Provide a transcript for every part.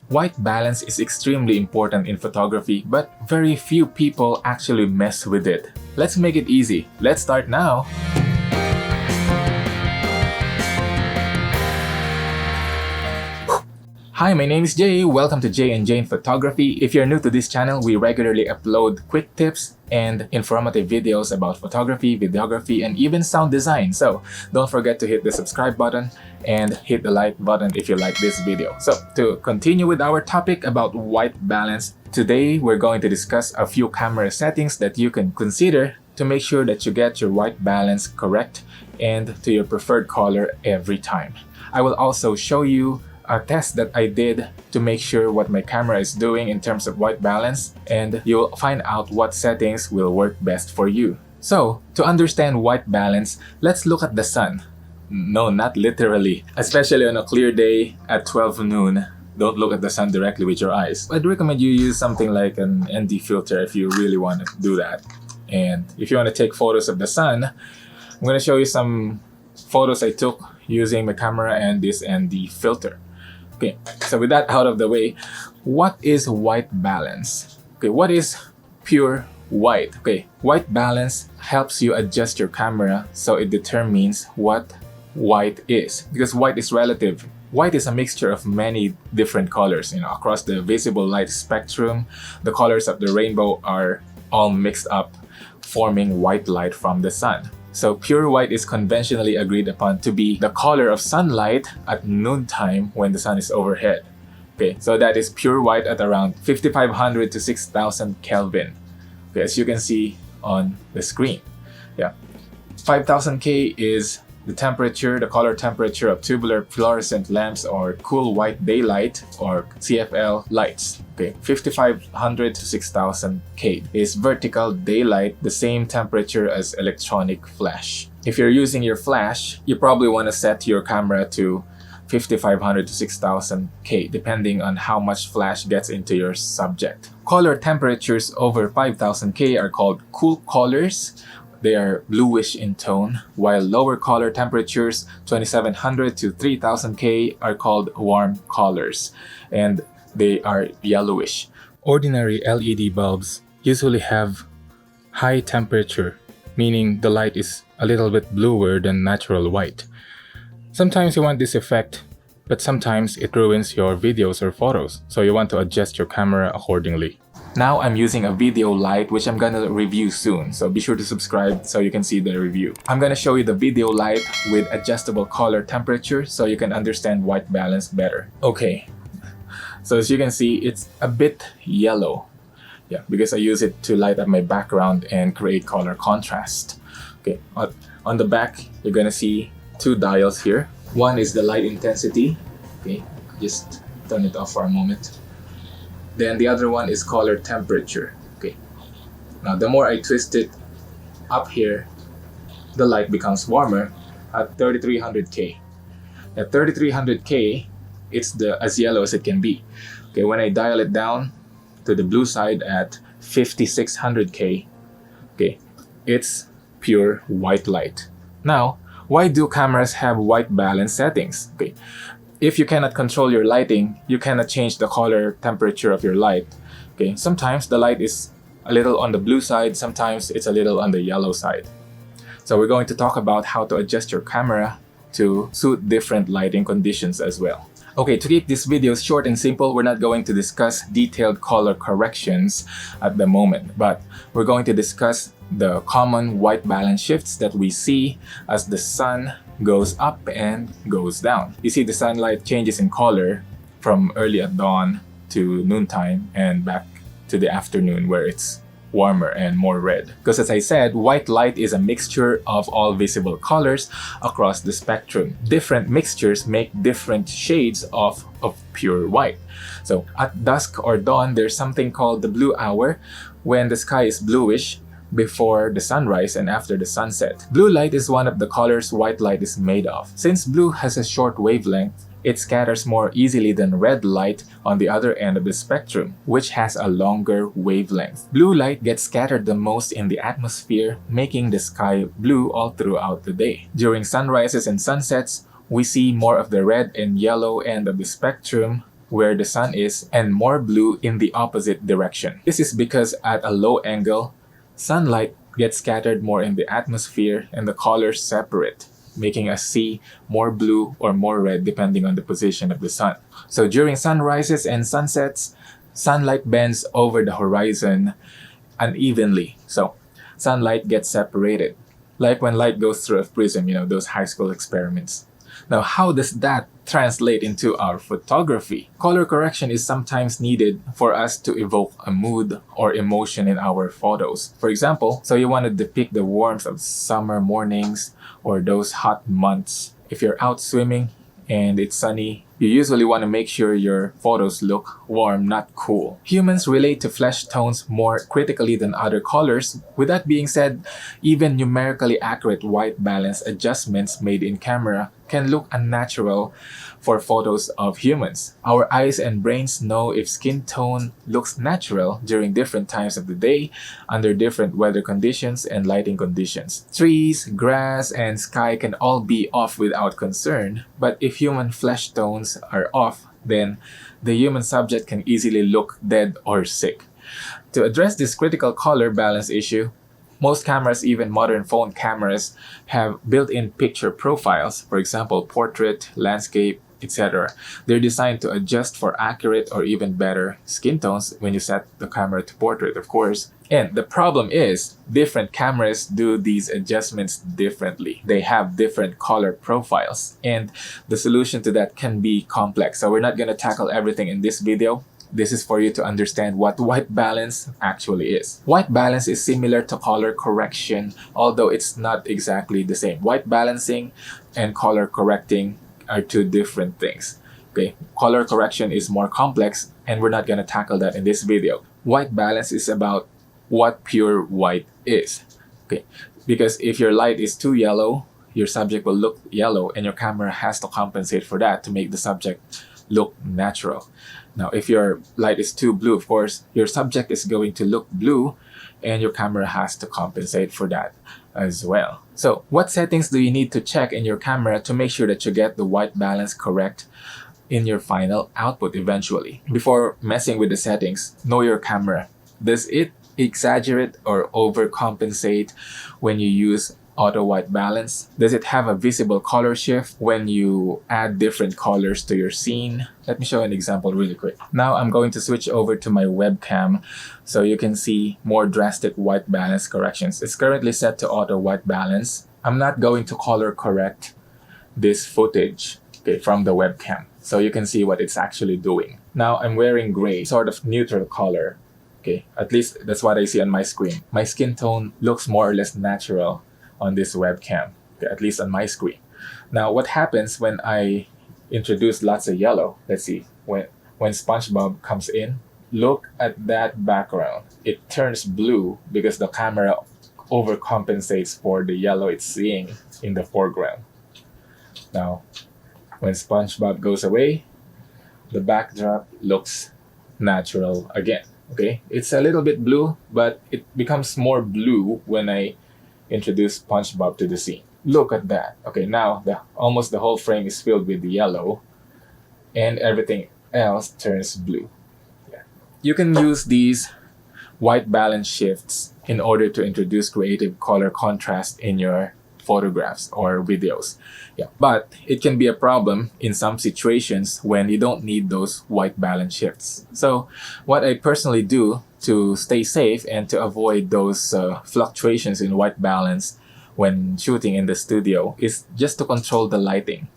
White balance is extremely important in photography, but very few people actually mess with it. Let's make it easy. Let's start now! Hi, my name is Jay. Welcome to Jay&Jane Photography. If you're new to this channel, we regularly upload quick tips and informative videos about photography, videography, and even sound design. So don't forget to hit the subscribe button and hit the like button if you like this video. So to continue with our topic about white balance, today we're going to discuss a few camera settings that you can consider to make sure that you get your white balance correct and to your preferred color every time. I will also show you a test that I did to make sure what my camera is doing in terms of white balance, and you'll find out what settings will work best for you. So, to understand white balance, let's look at the sun. No, not literally. Especially on a clear day at 12 noon, don't look at the sun directly with your eyes. I'd recommend you use something like an ND filter if you really want to do that. And if you want to take photos of the sun, I'm going to show you some photos I took using my camera and this ND filter. Okay, so with that out of the way, what is white balance? Okay, what is pure white? Okay, white balance helps you adjust your camera so it determines what white is, because white is relative. White is a mixture of many different colors, across the visible light spectrum. The colors of the rainbow are all mixed up, forming white light from the sun. So pure white is conventionally agreed upon to be the color of sunlight at noontime when the sun is overhead. Okay, so that is pure white at around 5500 to 6000 Kelvin. Okay, as you can see on the screen. Yeah, 5000 K is the temperature, the color temperature of tubular fluorescent lamps or cool white daylight or CFL lights. Okay, 5500 to 6000 K is vertical daylight, the same temperature as electronic flash. If you're using your flash, you probably want to set your camera to 5500 to 6000 K depending on how much flash gets into your subject. Color temperatures over 5000 K are called cool colors. They are bluish in tone, while lower color temperatures 2700 to 3000 K are called warm colors, and they are yellowish. Ordinary LED bulbs usually have high temperature, meaning the light is a little bit bluer than natural white. Sometimes you want this effect, but sometimes it ruins your videos or photos, so you want to adjust your camera accordingly. Now I'm using a video light which I'm gonna review soon, so be sure to subscribe so you can see the review. I'm gonna show you the video light with adjustable color temperature so you can understand white balance better. Okay, so as you can see, it's a bit yellow. Yeah, because I use it to light up my background and create color contrast. Okay, on the back, you're gonna see two dials here. One is the light intensity. Okay, just turn it off for a moment. Then the other one is color temperature. Okay. Now the more I twist it up here, the light becomes warmer at 3300K. At 3300K, it's as yellow as it can be. Okay, when I dial it down to the blue side at 5600K, okay, it's pure white light. Now, why do cameras have white balance settings? Okay. If you cannot control your lighting, you cannot change the color temperature of your light. Okay, sometimes the light is a little on the blue side, sometimes it's a little on the yellow side. So we're going to talk about how to adjust your camera to suit different lighting conditions as well. Okay, to keep this video short and simple, we're not going to discuss detailed color corrections at the moment, but we're going to discuss the common white balance shifts that we see as the sun goes up and goes down. You see the sunlight changes in color from early at dawn to noontime and back to the afternoon where it's warmer and more red. Because as I said, white light is a mixture of all visible colors across the spectrum. Different mixtures make different shades of pure white. So at dusk or dawn, there's something called the blue hour when the sky is bluish before the sunrise and after the sunset. Blue light is one of the colors white light is made of. Since blue has a short wavelength, it scatters more easily than red light on the other end of the spectrum, which has a longer wavelength. Blue light gets scattered the most in the atmosphere, making the sky blue all throughout the day. During sunrises and sunsets, we see more of the red and yellow end of the spectrum where the sun is and more blue in the opposite direction. This is because at a low angle, sunlight gets scattered more in the atmosphere and the colors separate, making us see more blue or more red depending on the position of the sun. So during sunrises and sunsets, sunlight bends over the horizon unevenly. So sunlight gets separated, like when light goes through a prism, those high school experiments. Now, how does that translate into our photography? Color correction is sometimes needed for us to evoke a mood or emotion in our photos. For example, so you want to depict the warmth of summer mornings or those hot months. If you're out swimming and it's sunny, you usually want to make sure your photos look warm, not cool. Humans relate to flesh tones more critically than other colors. With that being said, even numerically accurate white balance adjustments made in camera can look unnatural for photos of humans. Our eyes and brains know if skin tone looks natural during different times of the day, under different weather conditions and lighting conditions. Trees, grass, and sky can all be off without concern, but if human flesh tones are off, then the human subject can easily look dead or sick. To address this critical color balance issue, most cameras, even modern phone cameras, have built-in picture profiles, for example, portrait, landscape, etc. They're designed to adjust for accurate or even better skin tones when you set the camera to portrait, of course. And the problem is, different cameras do these adjustments differently. They have different color profiles, and the solution to that can be complex. So we're not going to tackle everything in this video. This is for you to understand what white balance actually is. White balance is similar to color correction, although it's not exactly the same. White balancing and color correcting are two different things. Okay, color correction is more complex, and we're not going to tackle that in this video. White balance is about what pure white is. Okay, because if your light is too yellow, your subject will look yellow, and your camera has to compensate for that to make the subject look natural. Now, if your light is too blue, of course, your subject is going to look blue, and your camera has to compensate for that as well. So, what settings do you need to check in your camera to make sure that you get the white balance correct in your final output eventually? Before messing with the settings, know your camera. Does it exaggerate or overcompensate when you use auto white balance? Does it have a visible color shift when you add different colors to your scene? Let me show an example really quick. Now I'm going to switch over to my webcam so you can see more drastic white balance corrections. It's currently set to auto white balance. I'm not going to color correct this footage, okay, from the webcam, so you can see what it's actually doing. Now I'm wearing gray, sort of neutral color. Okay, at least that's what I see on my screen. My skin tone looks more or less natural on this webcam, okay, at least on my screen. Now, what happens when I introduce lots of yellow? Let's see, when SpongeBob comes in, look at that background. It turns blue because the camera overcompensates for the yellow it's seeing in the foreground. Now, when SpongeBob goes away, the backdrop looks natural again. Okay, it's a little bit blue, but it becomes more blue when I introduce SpongeBob to the scene. Look at that. Okay, now almost the whole frame is filled with the yellow, and everything else turns blue. Yeah. You can use these white balance shifts in order to introduce creative color contrast in your photographs or videos. Yeah, but it can be a problem in some situations when you don't need those white balance shifts. So what I personally do to stay safe and to avoid those fluctuations in white balance when shooting in the studio is just to control the lighting.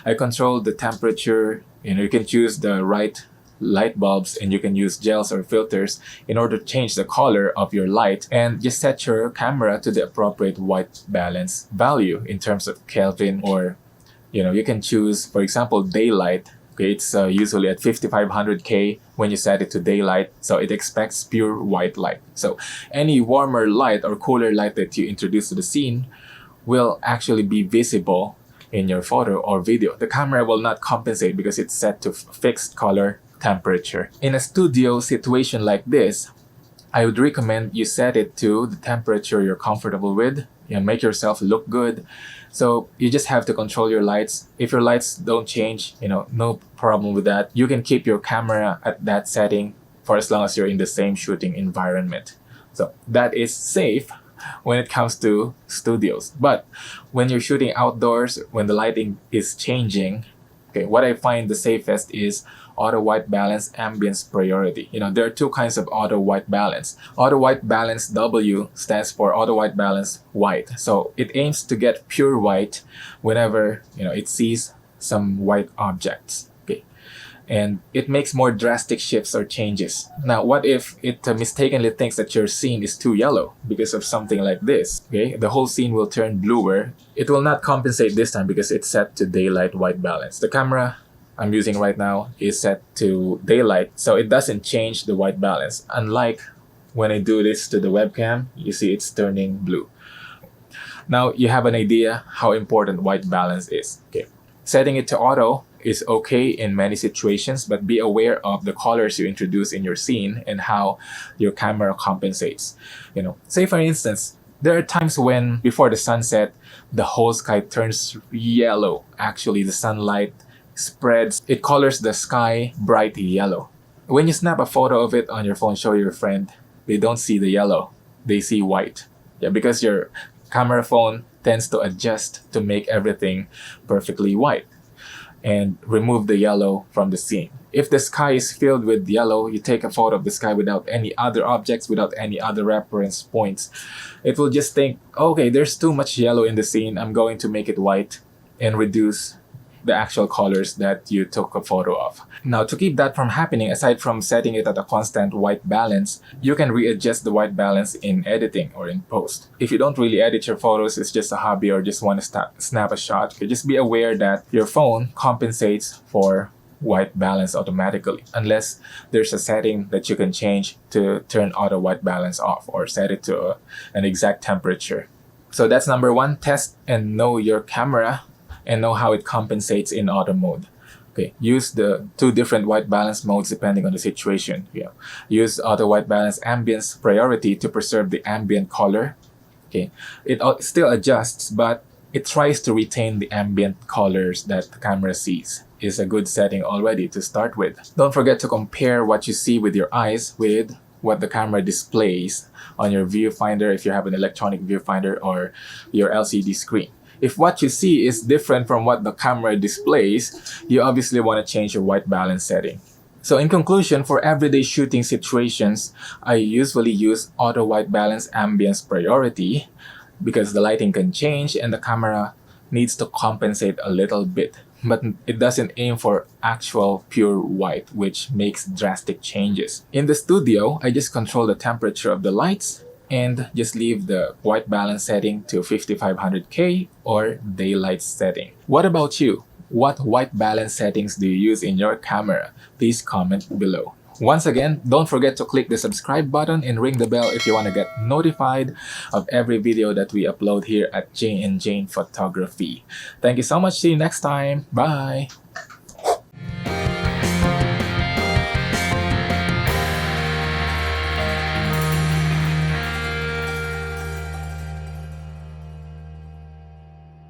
I control the temperature. You can choose the right light bulbs, and you can use gels or filters in order to change the color of your light, and just set your camera to the appropriate white balance value in terms of Kelvin, or you can choose, for example, daylight. Okay, it's usually at 5500K when you set it to daylight, so it expects pure white light. So any warmer light or cooler light that you introduce to the scene will actually be visible in your photo or video. The camera will not compensate because it's set to fixed color temperature. In a studio situation like this, I would recommend you set it to the temperature you're comfortable with. make yourself look good. So you just have to control your lights. If your lights don't change, no problem with that. You can keep your camera at that setting for as long as you're in the same shooting environment. So that is safe when it comes to studios. But when you're shooting outdoors, when the lighting is changing, okay, what I find the safest is auto white balance ambience priority. There are two kinds of auto white balance. Auto white balance W stands for auto white balance white. So it aims to get pure white whenever it sees some white objects. Okay. And it makes more drastic shifts or changes. Now, what if it mistakenly thinks that your scene is too yellow because of something like this? Okay, the whole scene will turn bluer. It will not compensate this time because it's set to daylight white balance. The camera I'm using right now is set to daylight, so it doesn't change the white balance. Unlike when I do this to the webcam, you see it's turning blue. Now you have an idea how important white balance is. Okay, setting it to auto is okay in many situations, but be aware of the colors you introduce in your scene and how your camera compensates. Say for instance, there are times when before the sunset, the whole sky turns yellow. Actually, the sunlight spreads, it colors the sky bright yellow. When you snap a photo of it on your phone, show your friend, they don't see the yellow, they see white. Yeah, because your camera phone tends to adjust to make everything perfectly white and remove the yellow from the scene. If the sky is filled with yellow, you take a photo of the sky without any other objects, without any other reference points, it will just think, okay, there's too much yellow in the scene, I'm going to make it white and reduce the actual colors that you took a photo of. Now, to keep that from happening, aside from setting it at a constant white balance, you can readjust the white balance in editing or in post. If you don't really edit your photos, it's just a hobby or just want to snap a shot, just be aware that your phone compensates for white balance automatically, unless there's a setting that you can change to turn auto white balance off or set it to an exact temperature. So that's number one, test and know your camera and know how it compensates in auto mode. Okay, use the two different white balance modes depending on the situation. Use auto white balance ambience priority to preserve the ambient color. Okay, it still adjusts, but it tries to retain the ambient colors that the camera sees. Is a good setting already to start with. Don't forget to compare what you see with your eyes with what the camera displays on your viewfinder if you have an electronic viewfinder or your LCD screen. If what you see is different from what the camera displays, you obviously want to change your white balance setting. So in conclusion, for everyday shooting situations, I usually use auto white balance ambience priority because the lighting can change and the camera needs to compensate a little bit. But it doesn't aim for actual pure white, which makes drastic changes. In the studio, I just control the temperature of the lights and just leave the white balance setting to 5500K or daylight setting. What about you? What white balance settings do you use in your camera? Please comment below. Once again, don't forget to click the subscribe button and ring the bell if you want to get notified of every video that we upload here at Jay&Jane Photography. Thank you so much. See you next time. Bye!